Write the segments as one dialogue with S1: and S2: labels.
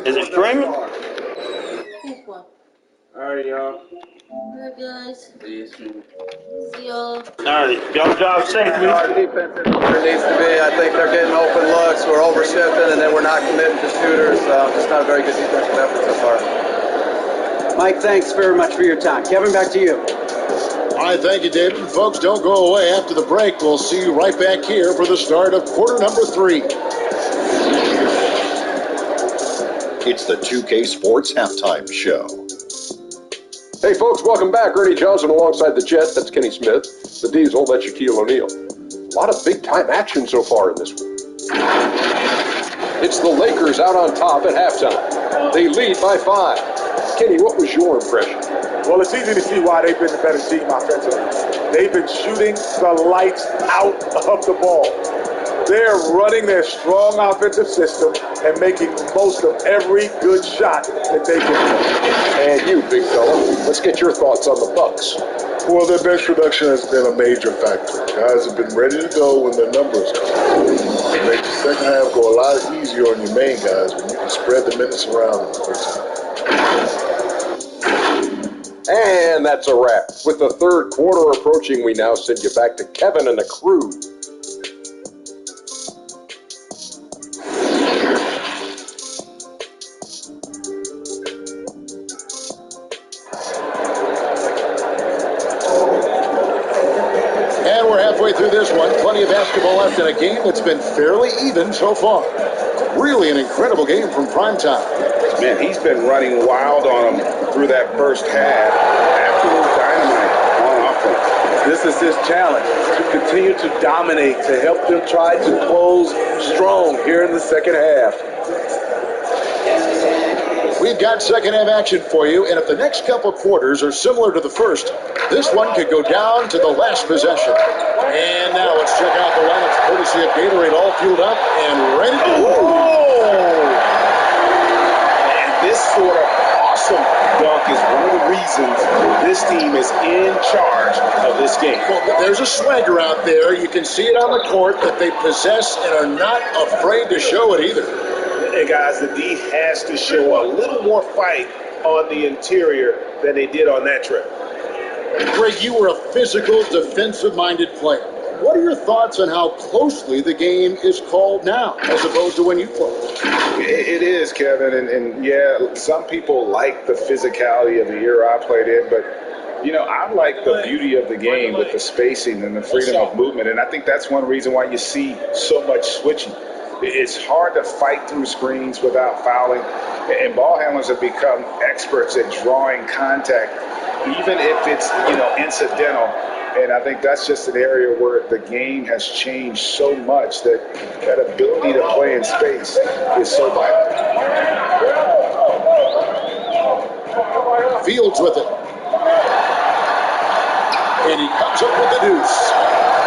S1: Is it streaming?
S2: Alright, y'all.
S3: Alright, guys.
S2: It's streaming.
S3: See y'all.
S1: Alright, y'all drive safely.
S4: Our defense isn't where it needs to be. I think they're getting open looks. We're overshifting, and then we're not committing to shooters. It's not a very good defensive effort so far.
S5: Mike, thanks very much for your time. Kevin, back to you.
S6: All right, thank you, David. Folks, don't go away. After the break, we'll see you right back here for the start of quarter number 3.
S7: It's the 2K Sports Halftime Show.
S8: Hey, folks, welcome back. Ernie Johnson alongside the Jet. That's Kenny Smith. The Diesel, that's Shaquille O'Neal. A lot of big-time action so far in this one. It's the Lakers out on top at halftime. They lead by 5. Kenny, what was your impression?
S9: Well, it's easy to see why they've been the better team offensively. They've been shooting the lights out of the ball. They're running their strong offensive system and making most of every good shot that they can.
S8: And you, big fella, let's get your thoughts on the Bucks.
S10: Well, their bench production has been a major factor. Guys have been ready to go when their numbers come. It makes the second half go a lot easier on your main guys when you can spread the minutes around in the first half.
S8: And that's a wrap. With the third quarter approaching, we now send you back to Kevin and the crew.
S6: And we're halfway through this one. Plenty of basketball left in a game that's been fairly even so far. Really an incredible game from primetime.
S2: Man, he's been running wild on them through that first half. Absolute dynamite on offense.
S9: This is his challenge, to continue to dominate, to help them try to close strong here in the second half.
S6: We've got second half action for you, and if the next couple quarters are similar to the first, this one could go down to the last possession. And now let's check out the lineups courtesy of Gatorade, all fueled up and ready to go.
S2: This sort of awesome dunk is one of the reasons this team is in charge of this game.
S6: Well, there's a swagger out there. You can see it on the court that they possess and are not afraid to show it either.
S2: Hey, guys, the D has to show a little more fight on the interior than they did on that trip.
S6: Greg, you were a physical, defensive-minded player. What are your thoughts on how closely the game is called now as opposed to when you played?
S2: It is, Kevin, and yeah, some people like the physicality of the era I played in, but, you know, I like the beauty of the game with the spacing and the freedom of movement, and I think that's one reason why you see so much switching. It's hard to fight through screens without fouling, and ball handlers have become experts at drawing contact, even if it's, you know, incidental. And I think that's just an area where the game has changed so much that that ability to play in space is so vital.
S6: Fields with it. And he comes up with the deuce.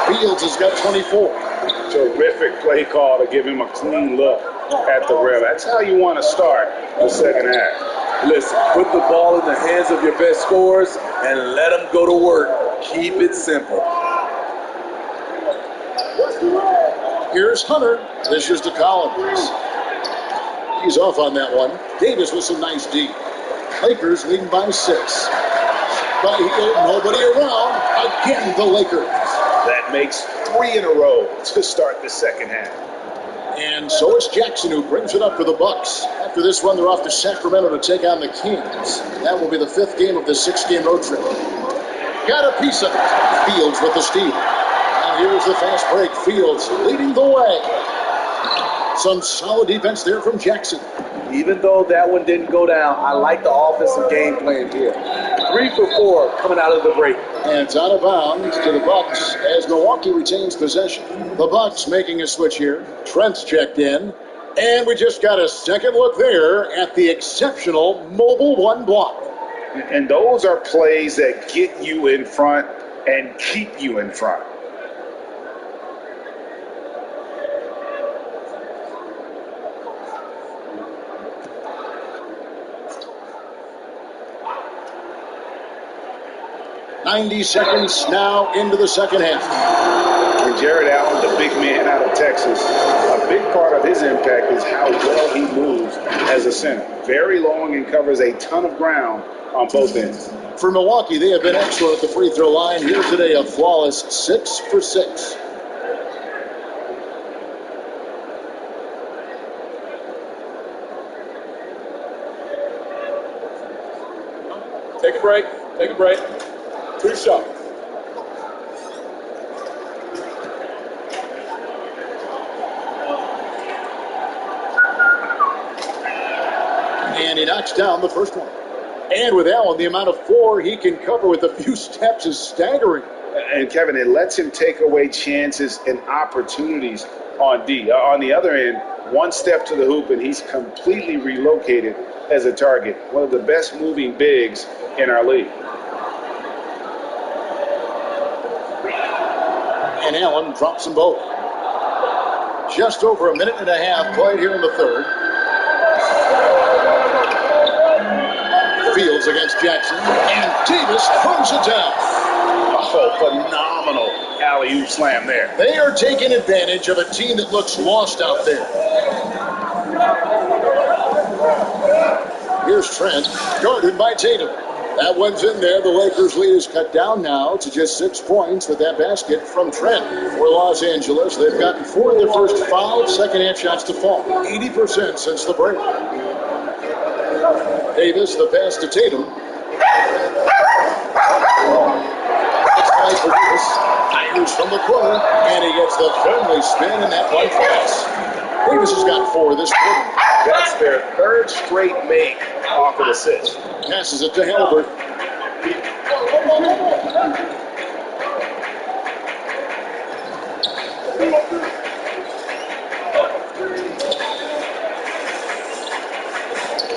S6: Fields has got 24.
S2: Terrific play call to give him a clean look at the rim. That's how you want to start the second half.
S9: Listen, put the ball in the hands of your best scorers and let them go to work. Keep it simple.
S6: Here's Hunter. This is to Collins. He's off on that one. Davis with some nice D. Lakers leading by 6. But nobody around. Again, the Lakers.
S2: That makes 3 in a row to start the second half.
S6: And so it's Jackson who brings it up for the Bucks. After this one, they're off to Sacramento to take on the Kings. That will be the 5th game of the 6-game road trip. Got a piece of it. Fields with the steal. And here's the fast break. Fields leading the way. Some solid defense there from Jackson.
S9: Even though that one didn't go down, I like the offensive game plan here. 3 for 4 coming out of the break.
S6: And it's out of bounds to the Bucks as Milwaukee retains possession. The Bucks making a switch here. Trent's checked in. And we just got a second look there at the exceptional Mobile One block.
S2: And those are plays that get you in front and keep you in front.
S6: .90 seconds now into the second half.
S2: And Jared Allen, the big man out of Texas, a big part of his impact is how well he moves as a center. Very long and covers a ton of ground on both ends.
S6: For Milwaukee, they have been excellent at the free throw line. Here today, a flawless 6 for 6.
S9: Take a break. Take a break. 2 shots.
S6: And he knocks down the first one. And with Allen, the amount of floor he can cover with a few steps is staggering.
S2: And Kevin, it lets him take away chances and opportunities on D. On the other end, one step to the hoop and he's completely relocated as a target. One of the best moving bigs in our league.
S6: And Allen drops them both. Just over a minute and a half played here in the third. Fields against Jackson, and Davis throws it down.
S2: Oh, phenomenal alley-oop slam there.
S6: They are taking advantage of a team that looks lost out there. Here's Trent, guarded by Tatum. That one's in there. The Lakers' lead is cut down now to just 6 points with that basket from Trent. For Los Angeles, they've gotten 4 of their first 5 second-half shots to fall. 80% since the break. Davis, the pass to Tatum. It's high for Davis. Fires from the corner, and he gets the friendly spin, and that one falls. Davis has got 4 this quarter.
S2: That's their third straight make off of assist.
S6: Passes it to Halbert.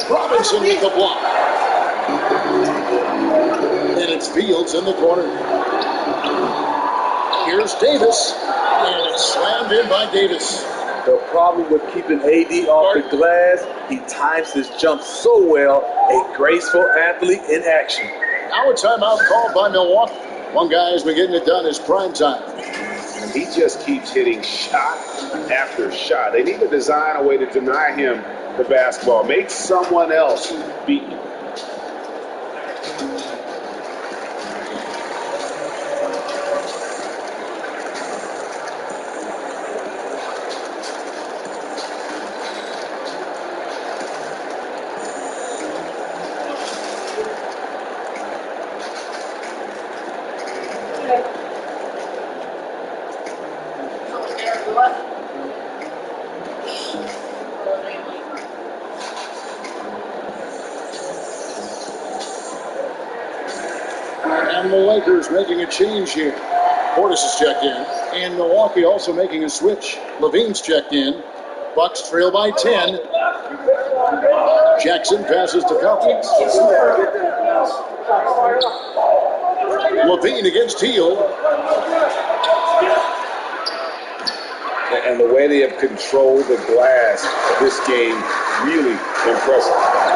S6: Robinson with the block. And it's Fields in the corner. Here's Davis. And it's slammed in by Davis.
S9: The problem with keeping AD off the glass, he times his jump so well, a graceful athlete in action.
S6: Now a timeout called by Milwaukee. One guy has been getting it done. It's prime time.
S2: And he just keeps hitting shot after shot. They need to design a way to deny him the basketball. Make someone else beat you.
S6: And the Lakers making a change here. Portis is checked in. And Milwaukee also making a switch. Levine's checked in. Bucks trail by 10. Jackson passes to Cousins. Levine against Teal.
S2: And the way they have controlled the glass this game, really impressive.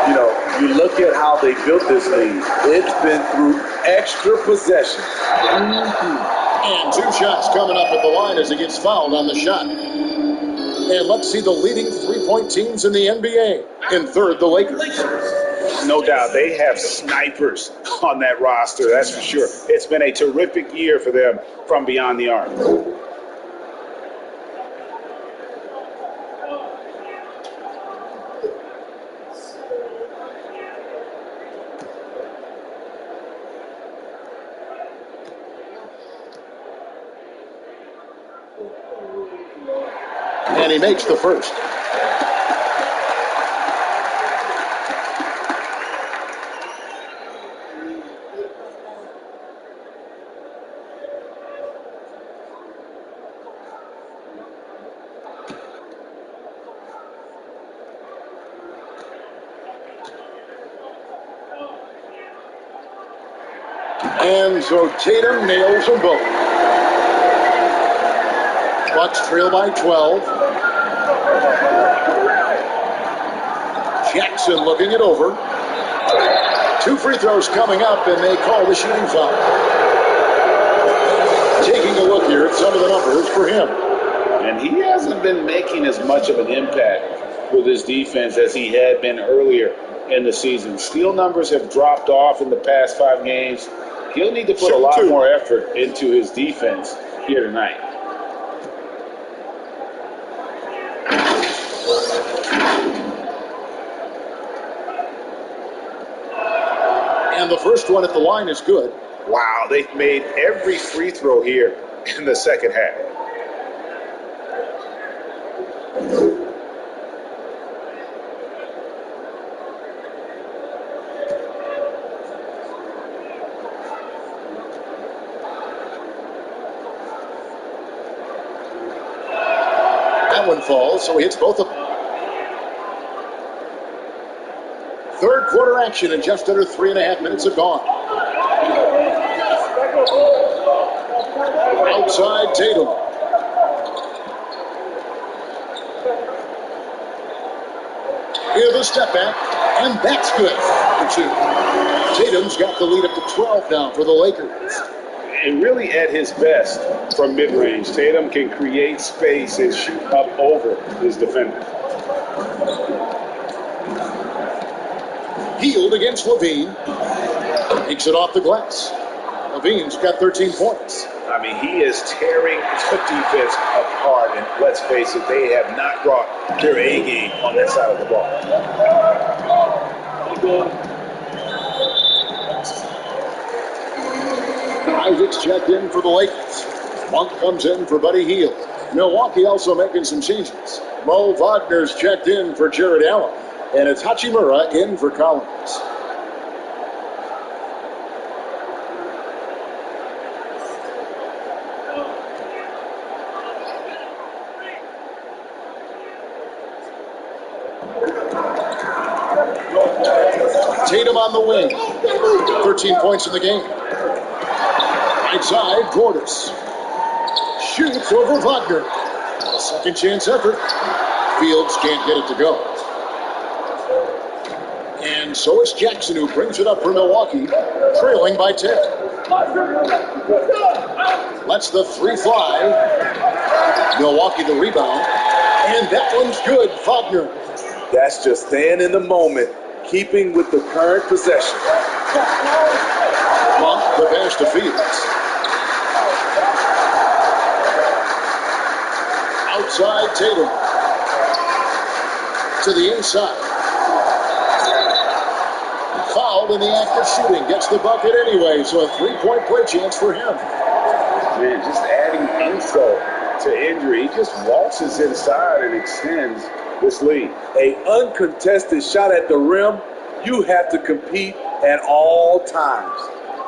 S9: You know, you look at how they built this league. It's been through extra possession.
S6: And 2 shots coming up at the line as he gets fouled on the shot. And let's see the leading 3-point teams in the NBA. In third, the Lakers.
S2: No doubt, they have snipers on that roster, that's for sure. It's been a terrific year for them from beyond the arc.
S6: And he makes the first. And so Tatum nails them both. Bucks trail by 12. Jackson looking it over. 2 free throws coming up, and they call the shooting foul. Taking a look here at some of the numbers for him.
S2: And he hasn't been making as much of an impact with his defense as he had been earlier in the season. Steal numbers have dropped off in the past 5 games. He'll need to put a lot more effort into his defense here tonight.
S6: And the first one at the line is good.
S2: Wow, they've made every free throw here in the second half.
S6: That one falls, so he hits both of them. Third quarter action, and just under 3.5 minutes have gone. Outside Tatum. Here's the step back, and that's good for 2. Tatum's got the lead up to 12 now for the Lakers.
S2: And really at his best from mid-range, Tatum can create space and shoot up over his defender.
S6: Healed against Levine. Takes it off the glass. Levine's got 13 points.
S2: I mean, he is tearing the defense apart, and let's face it, they have not brought their A game on that side of the ball.
S6: Isaac's checked in for the Lakers. Monk comes in for Buddy Hield. Milwaukee also making some changes. Mo Wagner's checked in for Jared Allen. And it's Hachimura in for Collins. Tatum on the wing. 13 points in the game. Right side, Portis. Shoots over Wagner. A second chance effort. Fields can't get it to go. And so is Jackson, who brings it up for Milwaukee, trailing by 10. Lets the 3 fly. Milwaukee the rebound. And that one's good, Wagner.
S9: That's just staying in the moment, keeping with the current possession.
S6: Monk the pass to Fields. Outside Tatum. To the inside. Fouled in the act of shooting. Gets the bucket anyway, so a 3-point play chance for him.
S2: Man, just adding insult to injury. He just waltzes inside and extends this lead.
S9: A uncontested shot at the rim, you have to compete at all times.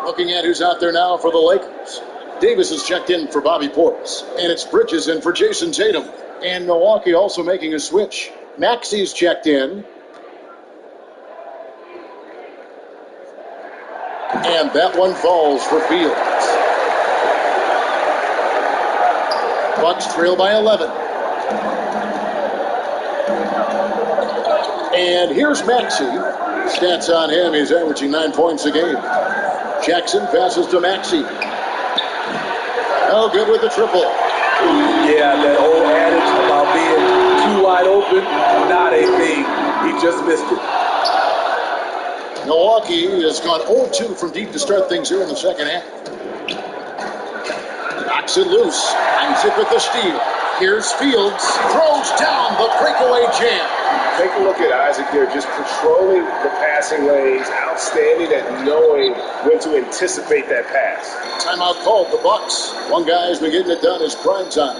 S6: Looking at who's out there now for the Lakers. Davis is checked in for Bobby Portis. And it's Bridges in for Jason Tatum. And Milwaukee also making a switch. Maxi's checked in. And that one falls for Fields. Bucks trail by 11. And here's Maxey. Stats on him, he's averaging 9 points a game. Jackson passes to Maxey. Oh, good with the triple.
S9: Yeah, that old adage about being too wide open, not a thing. He just missed it.
S6: Milwaukee has gone 0-2 from deep to start things here in the second half. Knocks it loose. Isaac with the steal. Here's Fields. Throws down the breakaway jam.
S2: Take a look at Isaac here, just controlling the passing lanes, outstanding at knowing when to anticipate that pass.
S6: Timeout called, the Bucks. One guy's been getting it done is prime time.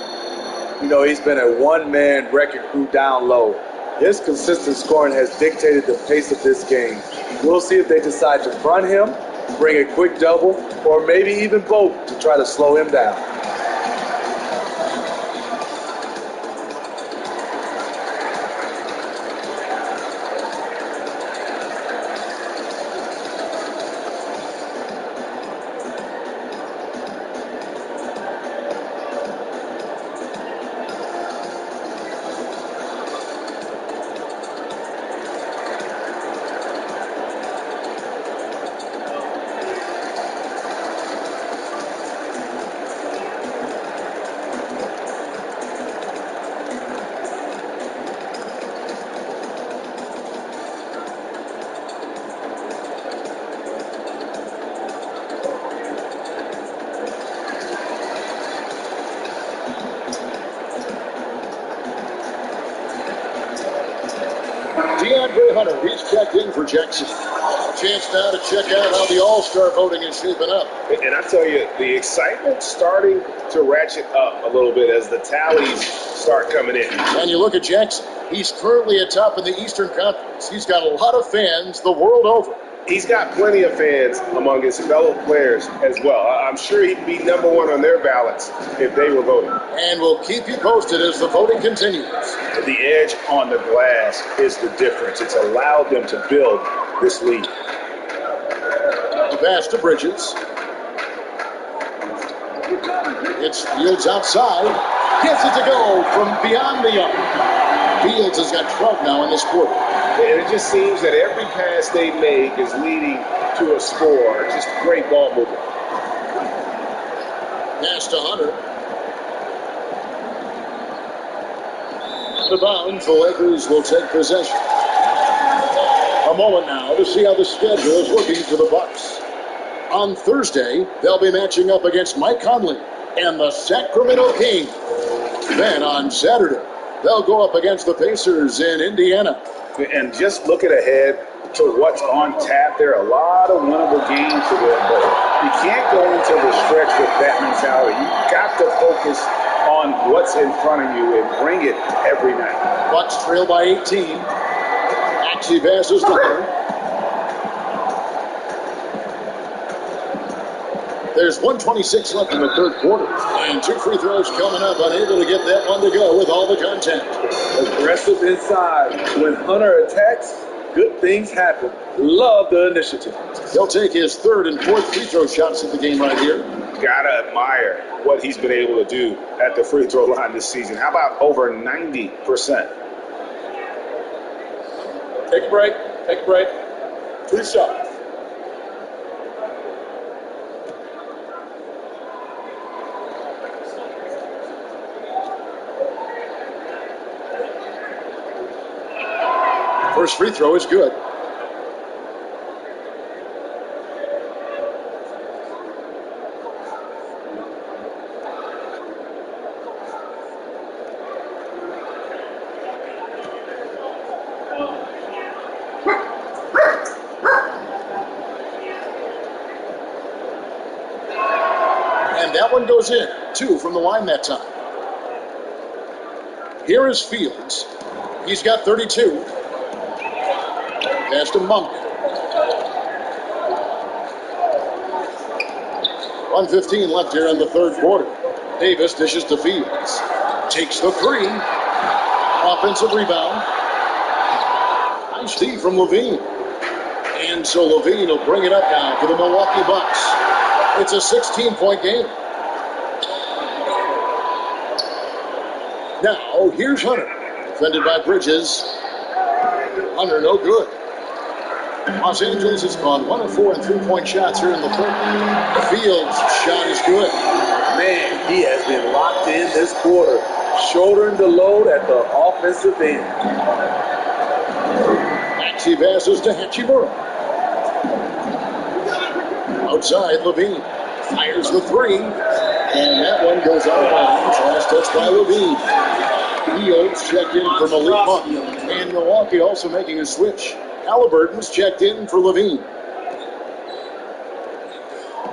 S9: You know, he's been a one-man wrecking crew down low. His consistent scoring has dictated the pace of this game. We'll see if they decide to front him, bring a quick double, or maybe even both to try to slow him down.
S6: DeAndre Hunter, he's checked in for Jackson. A chance now to check out how the All-Star voting is shaping up.
S2: And I tell you, the excitement's starting to ratchet up a little bit as the tallies start coming in.
S6: And you look at Jackson. He's currently atop in the Eastern Conference. He's got a lot of fans the world over.
S2: He's got plenty of fans among his fellow players as well. I'm sure he'd be number one on their ballots if they were voting.
S6: And we'll keep you posted as the voting continues.
S2: The edge on the glass is the difference. It's allowed them to build this lead.
S6: The pass to Bridges. It's Fields outside. Gets it to go from beyond the arc. Fields has got 12 now in this quarter.
S2: And it just seems that every pass they make is leading to a score. Just great ball movement.
S6: Pass to Hunter. The bounds, the Lakers will take possession. A moment now to see how the schedule is looking for the Bucks. On Thursday, they'll be matching up against Mike Conley and the Sacramento Kings. Then on Saturday, they'll go up against the Pacers in Indiana.
S2: And just looking ahead to what's on tap, there are a lot of winnable games for them, but you can't go into the stretch with that mentality. You've got to focus on what's in front of you and bring it every night.
S6: Bucks trail by 18. Maxey passes to Hunter. There's 1:26 left in the third quarter, and 2 free throws coming up, unable to get that one to go with all the contact.
S4: Aggressive inside. When Hunter attacks, good things happen. Love the initiative.
S6: He'll take his third and fourth free throw shots at the game right here.
S2: Gotta admire what he's been able to do at the free throw line this season. How about over 90%?
S9: Take a break. Take a break. 3 shots.
S6: First free throw is good. And that one goes in. 2 from the line that time. Here is Fields. He's got 32. Pass to Monk. 1:15 left here in the third quarter. Davis dishes to Fields. Takes the 3. Offensive rebound. Nice D from Levine. And so Levine will bring it up now for the Milwaukee Bucks. It's a 16-point game. Now, here's Hunter. Defended by Bridges. Hunter, no good. Los Angeles has gone 1 of 4 in 3-point shots here in the third. Fields' shot is good.
S4: Man, he has been locked in this quarter, shouldering the load at the offensive end.
S6: Maxey passes to Hachimura. Outside, Levine fires the 3, and that one goes out of bounds. Last touch by Levine. Fields checked in for Malik Monk, and Milwaukee also making a switch. Halliburton's checked in for Levine.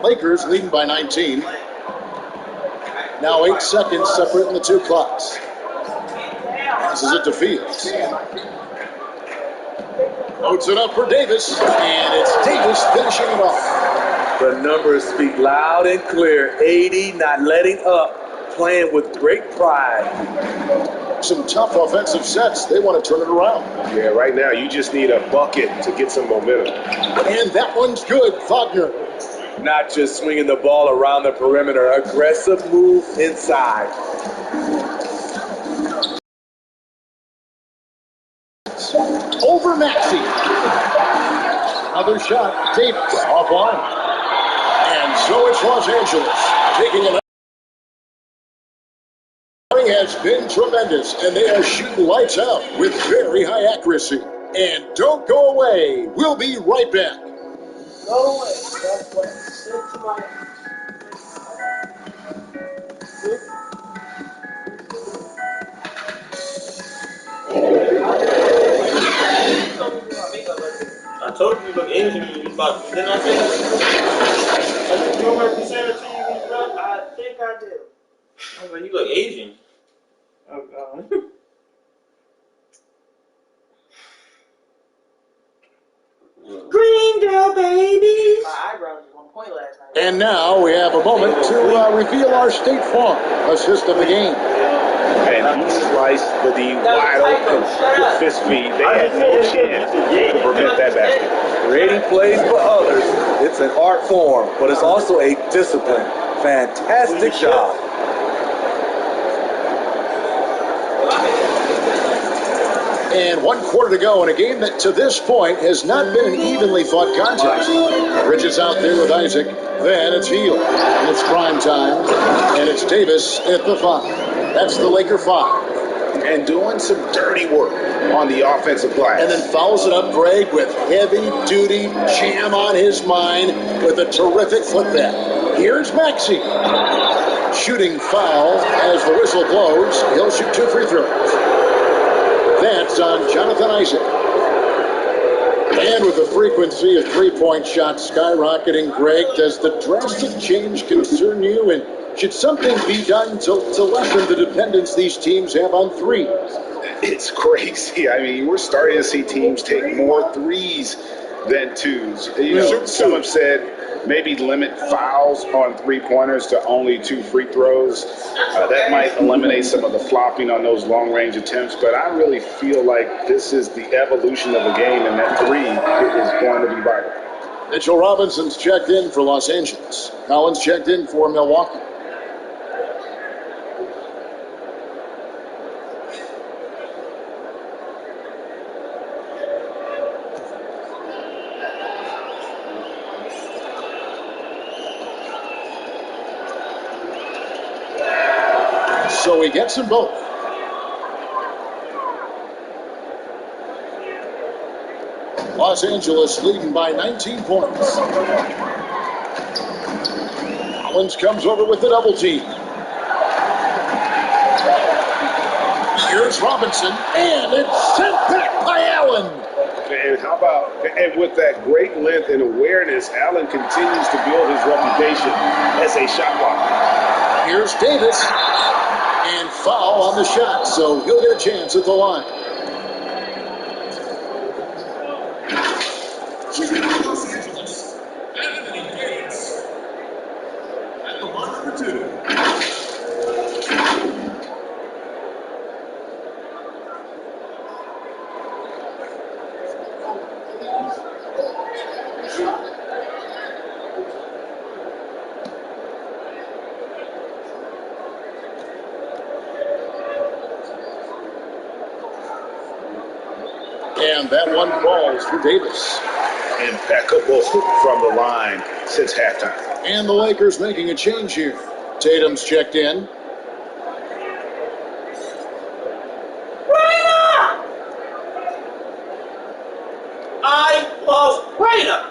S6: Lakers leading by 19. Now 8 seconds separating the 2 clocks. This is it to Fields. Loads it up for Davis, and it's Davis finishing it off.
S4: The numbers speak loud and clear. 80, not letting up, playing with great pride.
S6: Some tough offensive sets. They want to turn it around.
S2: Yeah, right now you just need a bucket to get some momentum.
S6: And that one's good. Wagner.
S4: Not just swinging the ball around the perimeter. Aggressive move inside.
S6: Over Maxey. Another shot. Davis offline. And so it's Los Angeles taking an has been tremendous, and they are shooting lights out with very high accuracy. And don't go away. We'll be right back.
S11: Go away. That's what 6 minus 6.
S1: look Asian when you about. Didn't I say that? You remember me saying that to you when you left?
S11: I think I did.
S1: I was like, you look Asian. Oh, God.
S11: Greendale, baby. My eyebrows were on point last night.
S6: And now we have a moment to reveal our State Farm assist of the game.
S2: And he sliced the D wide open with fist speed. They had no chance to prevent that basket.
S4: Creating plays for others, it's an art form, but it's also a discipline. Fantastic job.
S6: And 1 quarter to go in a game that to this point has not been an evenly fought contest. Bridges out there with Isaac. Then it's Hield. And it's prime time. And it's Davis at the 5. That's the Laker 5.
S2: And doing some dirty work on the offensive glass.
S6: And then fouls it up Greg with heavy-duty jam on his mind with a terrific footback. Here's Maxey. Shooting foul as the whistle blows. He'll shoot 2 free throws. That's on Jonathan Isaac. And with the frequency of three-point shots skyrocketing, Greg, does the drastic change concern you? And should something be done to lessen the dependence these teams have on threes?
S2: It's crazy. I mean, we're starting to see teams take more threes than twos. You know, some have said maybe limit fouls on three-pointers to only 2 free throws. That might eliminate some of the flopping on those long-range attempts, but I really feel like this is the evolution of the game, and that 3 is going to be vital.
S6: Mitchell Robinson's checked in for Los Angeles. Collins checked in for Milwaukee. So he gets them both. Los Angeles leading by 19 points. Collins comes over with the double team. Here's Robinson, and it's sent back by Allen.
S2: And how about, and with that great length and awareness, Allen continues to build his reputation as a shot blocker.
S6: Here's Davis. And foul on the shot, so he'll get a chance at the line. At the line for 2. And that one falls for Davis.
S2: Impeccable from the line since halftime.
S6: And the Lakers making a change here. Tatum's checked in.
S11: I love Raina.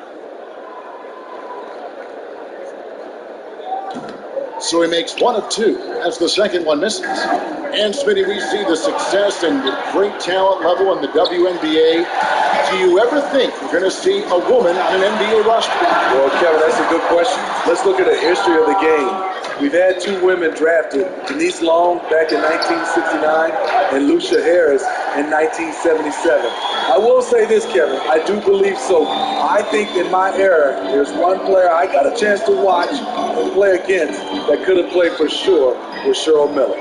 S6: So he makes 1 of 2 as the second one misses. And Smitty, we see the success and the great talent level in the WNBA. Do you ever think we're going to see a woman on an NBA roster?
S4: Well, Kevin, that's a good question. Let's look at the history of the game. We've had 2 women drafted, Denise Long back in 1969 and Lucia Harris in 1977. I will say this, Kevin, I do believe so. I think in my era, there's one player I got a chance to watch and play against that could have played for sure with Cheryl Miller.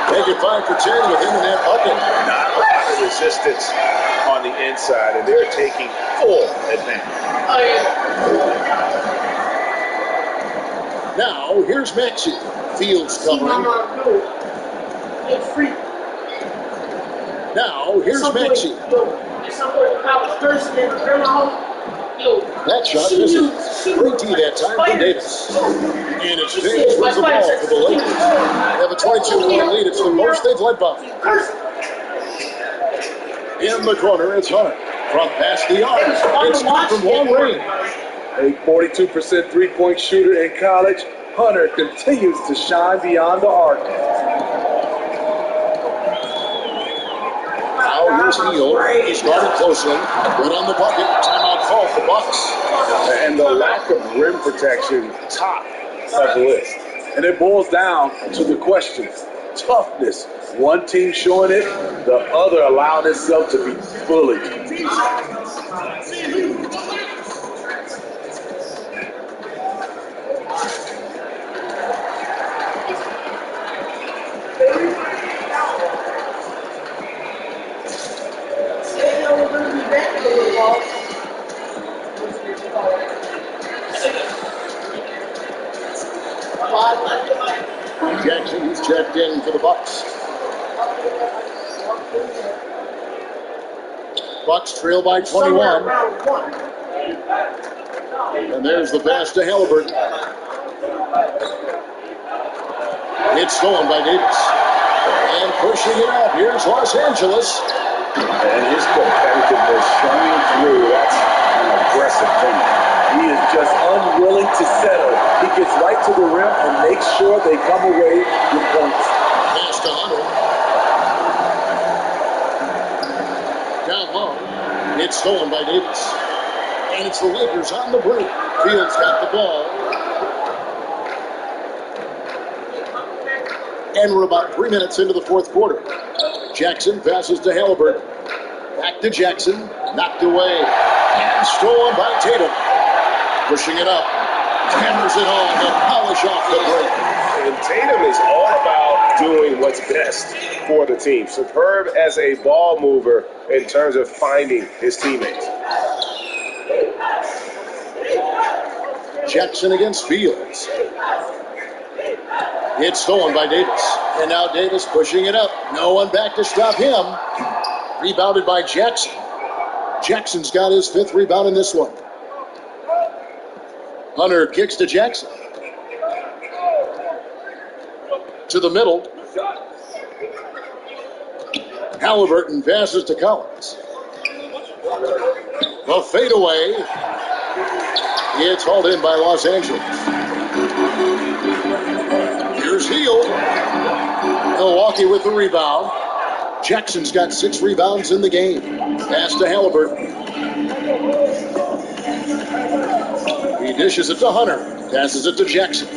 S6: Make it 5 for 10 with him in that bucket.
S2: Not a lot of resistance on the inside, and they're taking full advantage.
S6: Now, here's Maxey. Fields covering.
S11: It's free.
S6: Now, here's Maxey. That shot misses. Great D that time for Davis. And it's Davis with the ball for the Lakers. They have a 22-point lead. It's the most they've led by. In the corner, it's Hunter. From past the arc. It's not from long range.
S4: A 42% three-point shooter in college, Hunter continues to shine beyond the arc.
S6: Foul ball. Here's Hield. He's guarded closely. Good on the bucket. Timeout call for Bucks.
S2: And the lack of rim protection, top of the list.
S4: And it boils down to the question: toughness. One team showing it, the other allowing itself to be bullied.
S6: Jackson, who's checked in for the Bucks. Bucks trail by 21. And there's the pass to Halliburton. It's stolen by Davis. And pushing it up. Here's Los Angeles.
S2: And his competitiveness shining through. That's an aggressive thing.
S4: He is just unwilling to settle. He gets right to the rim and makes sure they come away with points.
S6: Pass to Hunter. Down low. It's stolen by Davis. And it's the Lakers on the break. Fields got the ball. And we're about 3 minutes into the fourth quarter. Jackson passes to Halliburton. Back to Jackson. Knocked away. And stolen by Tatum. Pushing it up. Hammers it home to polish off the break.
S2: And Tatum is all about doing what's best for the team. Superb as a ball mover in terms of finding his teammates.
S6: Jackson against Fields. It's stolen by Davis. And now Davis pushing it up. No one back to stop him. Rebounded by Jackson. Jackson's got his 5th rebound in this one. Hunter kicks to Jackson. To the middle. Halliburton passes to Collins. The fadeaway. It's hauled in by Los Angeles. Here's Hield. Milwaukee with the rebound. Jackson's got 6 rebounds in the game. Pass to Halliburton. He dishes it to Hunter. Passes it to Jackson.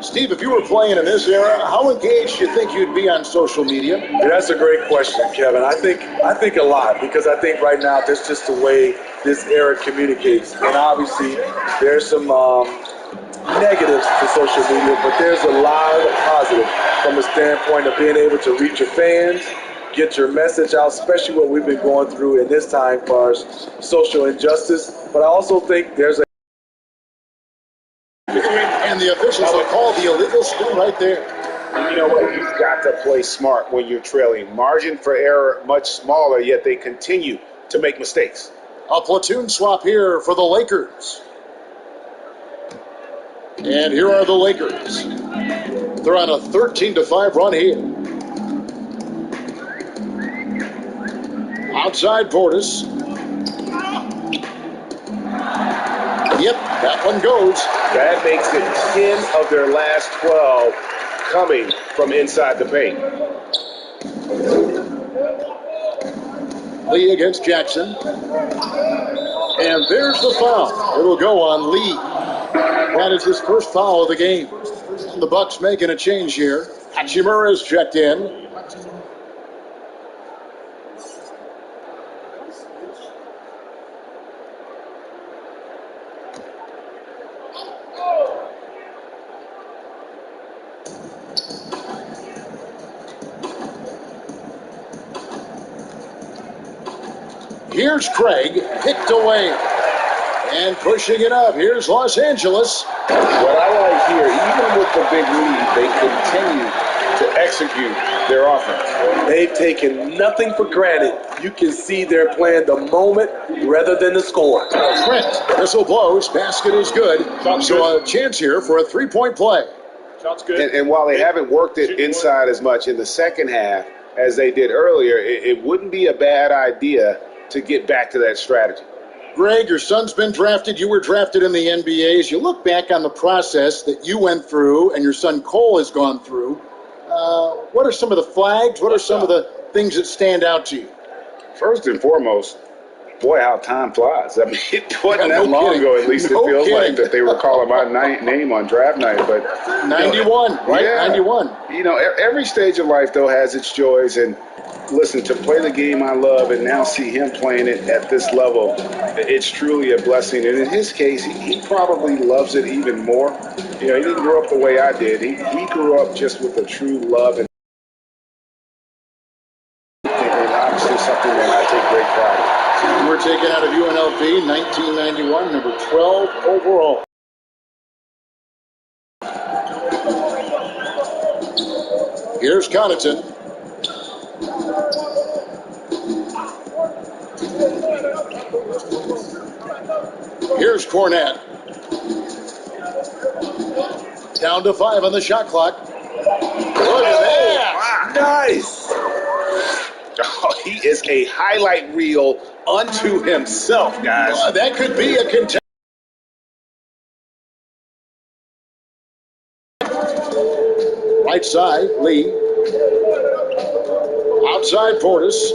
S6: Steve, if you were playing in this era, how engaged do you think you'd be on social media?
S4: Yeah, that's a great question, Kevin. I think a lot, because I think right now that's just the way this era communicates. And obviously there's some negatives to social media, but there's a lot of positive from a standpoint of being able to reach your fans, get your message out, especially what we've been going through in this time as far as social injustice. But I also think there's a
S6: and the officials will call the illegal spin right there.
S2: You know what? You've got to play smart when you're trailing. Margin for error much smaller, yet they continue to make mistakes.
S6: A platoon swap here for the Lakers. And here are the Lakers. They're on a 13-5 run here. Outside Portis. Yep, that one goes.
S2: That makes it 10 of their last 12 coming from inside the paint.
S6: Lee against Jackson. And there's the foul. It'll go on Lee. That is his first foul of the game. And the Bucks making a change here. Hachimura is checked in. Here's Craig, picked away, and pushing it up. Here's Los Angeles.
S2: What I like here, even with the big lead, they continue to execute their offense.
S4: They've taken nothing for granted. You can see they're playing the moment rather than the score.
S6: Trent, whistle blows, basket is good. So a chance here for a 3-point play.
S1: Shot's good.
S2: And while they haven't worked it inside as much in the second half as they did earlier, it wouldn't be a bad idea to get back to that strategy.
S6: Greg, your son's been drafted. You were drafted in the NBA. As you look back on the process that you went through and your son Cole has gone through, What are some of the flags? What are some of the things that stand out to you?
S2: First and foremost, boy, how time flies. I mean, it wasn't
S6: Yeah,
S2: that long
S6: kidding.
S2: ago, at least
S6: No
S2: it feels
S6: kidding.
S2: like, that they were calling my name on draft night. But
S6: 91, right?
S2: Yeah.
S6: 91.
S2: You know, every stage of life, though, has its joys. And listen, to play the game I love and now see him playing it at this level, it's truly a blessing. And in his case, he probably loves it even more. You know, he didn't grow up the way I did. He grew up just with a true love and obviously something that I take great pride in.
S6: You were taken out of UNLV 1991, number 12 overall. Here's Connaughton. Here's Cornette. Down to 5 on the shot clock. Look at that.
S2: Nice. Oh, he is a highlight reel unto himself, guys.
S6: That could be a contender. Right side, Lee. Outside, Portis.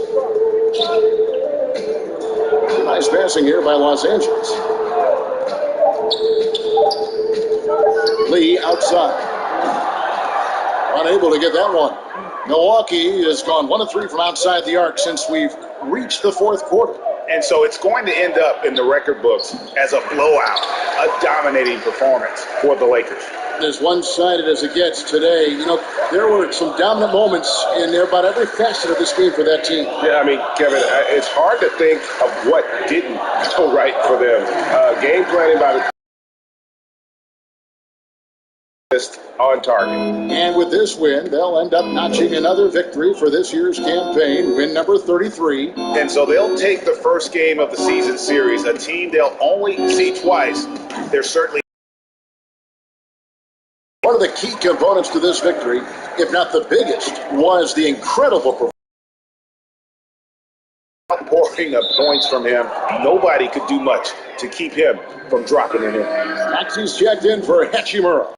S6: Nice passing here by Los Angeles. Lee outside. Unable to get that one. Milwaukee has gone 1 of 3 from outside the arc since we've reached the fourth quarter.
S2: And so it's going to end up in the record books as a blowout, a dominating performance for the Lakers.
S6: As one-sided as it gets today, you know, there were some dominant moments in there about every facet of this game for that team.
S8: Yeah, I mean, Kevin, it's hard to think of what didn't go right for them. Game planning by the on target.
S6: And with this win, they'll end up notching another victory for this year's campaign, win number 33.
S2: And so they'll take the first game of the season series, a team they'll only see twice. They're certainly
S6: one of the key components to this victory, if not the biggest, was the incredible performance.
S2: Pouring of points from him. Nobody could do much to keep him from dropping it in.
S6: Maxey's checked in for Hachimura.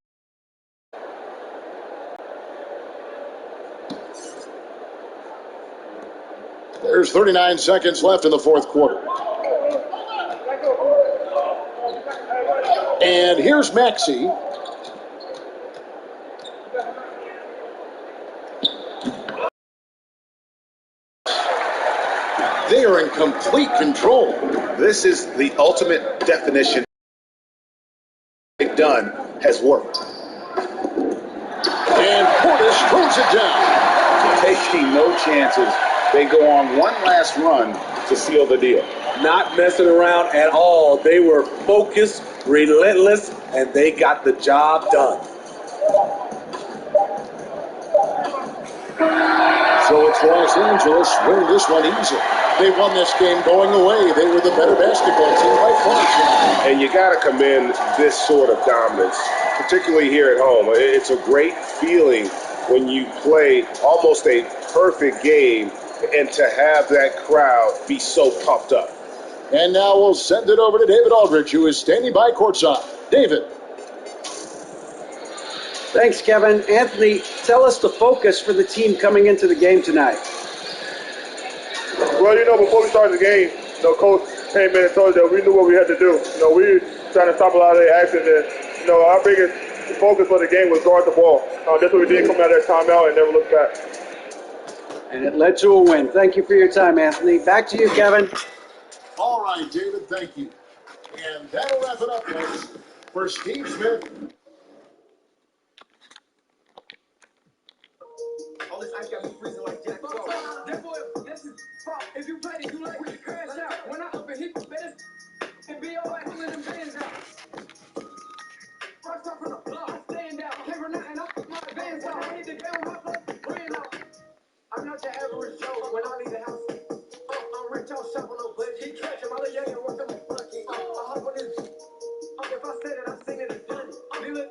S6: There's 39 seconds left in the fourth quarter. And here's Maxey. They are in complete control.
S2: This is the ultimate definition. They've done has worked.
S6: And Portis throws it down.
S2: Taking no chances. They go on one last run to seal the deal.
S4: Not messing around at all. They were focused, relentless, and they got the job done.
S6: So it's Los Angeles winning this one easy. They won this game going away. They were the better basketball team by far.
S8: And you got to commend this sort of dominance, particularly here at home. It's a great feeling when you play almost a perfect game and to have that crowd be so pumped up.
S6: And now we'll send it over to David Aldridge, who is standing by courtside. David.
S5: Thanks, Kevin. Anthony, tell us the focus for the team coming into the game tonight.
S1: Well, you know, before we started the game, Coach came in and told us that we knew what we had to do. We were trying to stop a lot of their actions, and our biggest focus for the game was guard the ball. That's what we did coming out of that timeout and never looked back.
S5: And it led to a win. Thank you for your time, Anthony. Back to you, Kevin.
S6: All right, David, thank you. And that'll wrap it up, folks, for Steve Smith.
S11: All this ice got me freezing like Jack Frost. Therefore, this is fault. If you play it, you like to crash out. When I up and hit the best, and be all right, pulling them bands out. First off from the block, stand out. Came from nothing, I put my bands out. I hit the game with my blood, ran out. I'm not your average Joe when I leave the house. I'm rich, I'll shop on no budget. Keep catching my little young and want them lucky. I hop on this. If I said it, I seen it and done it. Feel it?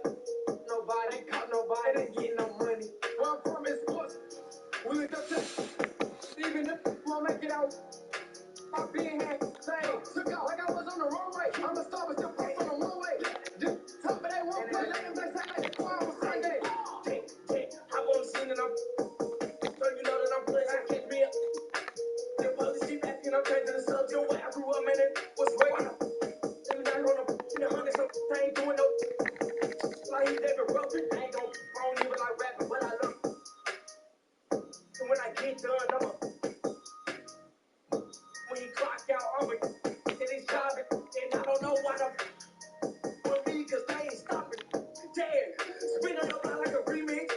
S11: Nobody ain't caught nobody, ain't getting no money. Where I'm from is sports. We look up to even if won't make it out. I'm being had same. Took out like I was on the runway. I'm a star, but still press on the runway. Top of that one play, let him say, I was Sunday. I won't sing in the get done, when he clock out, I'ma get his job, and I don't know why the with me, cause they ain't stopping. Damn, spin on your mind like a remix.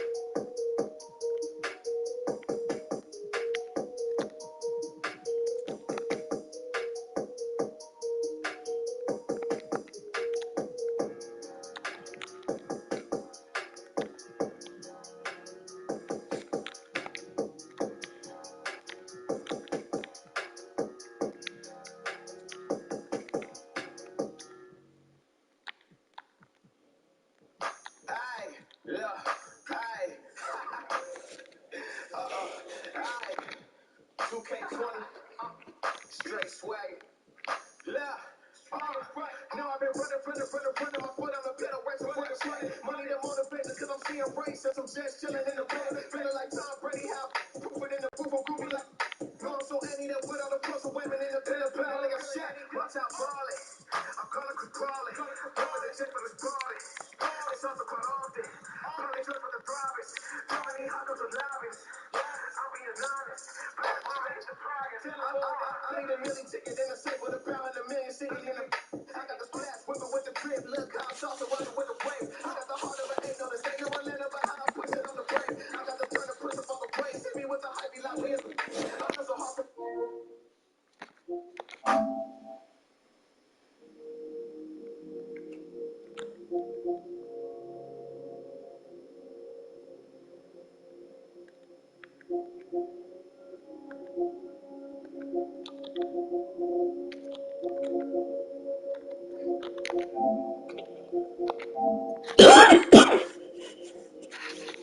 S12: Aye, yeah, aye. 2K20, straight swag. Yeah. Now I've been running, my foot on the pedal, racing for the money. Money that motivates cause I'm seeing races. I'm just chilling in the room, feeling like Tom Brady. How proof it in the booth, I'm groovy like. Blowing so any that put all the plus of women in the pillar, like a shot. Watch out, Barley. I'm calling Chris Crawley. Throwing the check for the party. It's also quite often. Probably just for the province. Too many hot dogs and lobbies. I'm being honest. I need a million ticket in the safe with a pound and a million sitting in the. I got the splash, whipping with the crib, look how I'm salsa running with the wave. I got the heart of an eight, no, this ain't no Atlanta, but how I push it on the brake. I got the turn to push up on the brakes. Hit me with the hype, like we is. I'm just a hard for.